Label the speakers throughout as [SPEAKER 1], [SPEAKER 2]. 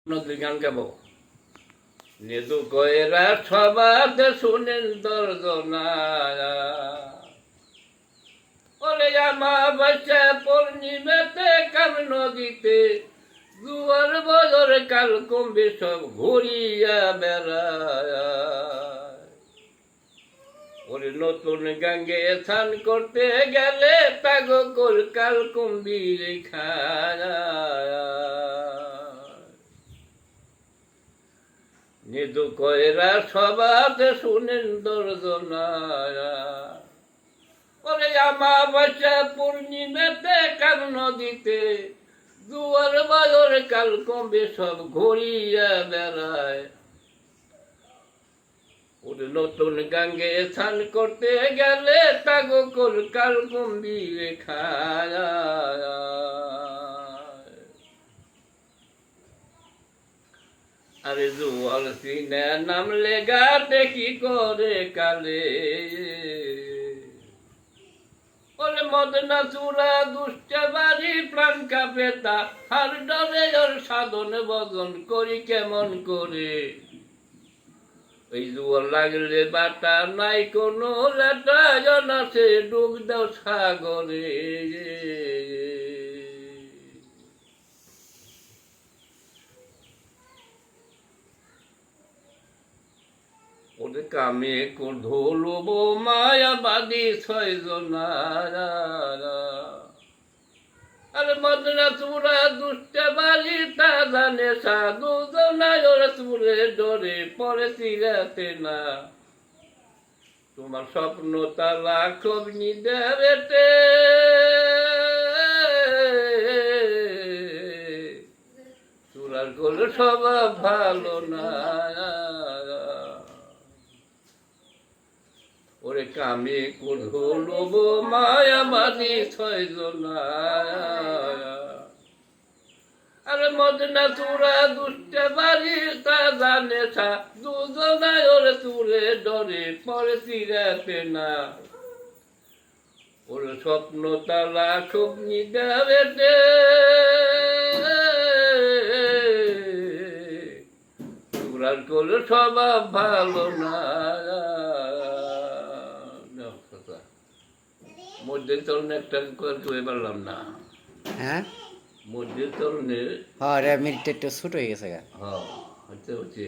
[SPEAKER 1] নদীর গান গাবো নেদু কয়েরা সবাতে শুনেন দর্দনা ওরে আমা বাচ্চা পূর্ণিমাতে কাম নদীতে দুয়ার বদর কাল কমবে সব ঘুরিয়া বেড়ায় ওরে নতুন গাঙ্গে স্নান করতে গেলে তাগো কল কাল কুম্বির খায় নিদু কয়রা সবাতে শুনেন দর্দনা ওরে আমা বাচ্চা পূর্ণিমাতে কাল নদীতে দুয়ার বাজর কাল কমবে সব ঘুরিয়া বেড়ায় ওরে নতুন গাঙ্গে স্নান করতে গেলে তাগো কল কাল কুম্বির খায় আরে জুয়াল সিনে নামলে গাতে কি করে কালে ওরে মদনা চূড়া দুষ্ট বাড়ি প্রাণ কাপে তা হার ডরে ওর সাধন বদন করি কেমন করে ওই জুয়াল লাগলে বাটা নাই কোনো লেটা জন আছে ডুব দাও সাগরে ওরে কামে ধুলব মায়াবাদী ছয়জনা আরে মদনা চূড়া দুষ্ট বাড়ি তা জানে সাধু জনায় ওরা চুরে ডরে পরে চিরাতে না তোমার স্বপ্ন তালা কবনি দেবেতে চূড়ার গোল স্বভাব ভালো না ওরে কামে কুলব মায়াবাদী ছয়জনা আরে মদনা চূড়া দুষ্ট বাড়ি তা জানে সা দুজনায় ওরে চুরে ডরে পরে চিরাতে না ওরে স্বপ্ন তালা স্বপ্নি দেবেতে চূড়ার কোল স্বভাব ভালো না মধ্যে চলনে একটা করে পারলাম না
[SPEAKER 2] হ্যাঁ
[SPEAKER 1] মধ্যে চলনে
[SPEAKER 2] হ্যাঁ রে মিনিট একটু ছোট হয়ে গেছে গা
[SPEAKER 1] হ্যাঁ হচ্ছে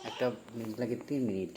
[SPEAKER 2] একটা মিনিট লাগে 3 মিনিট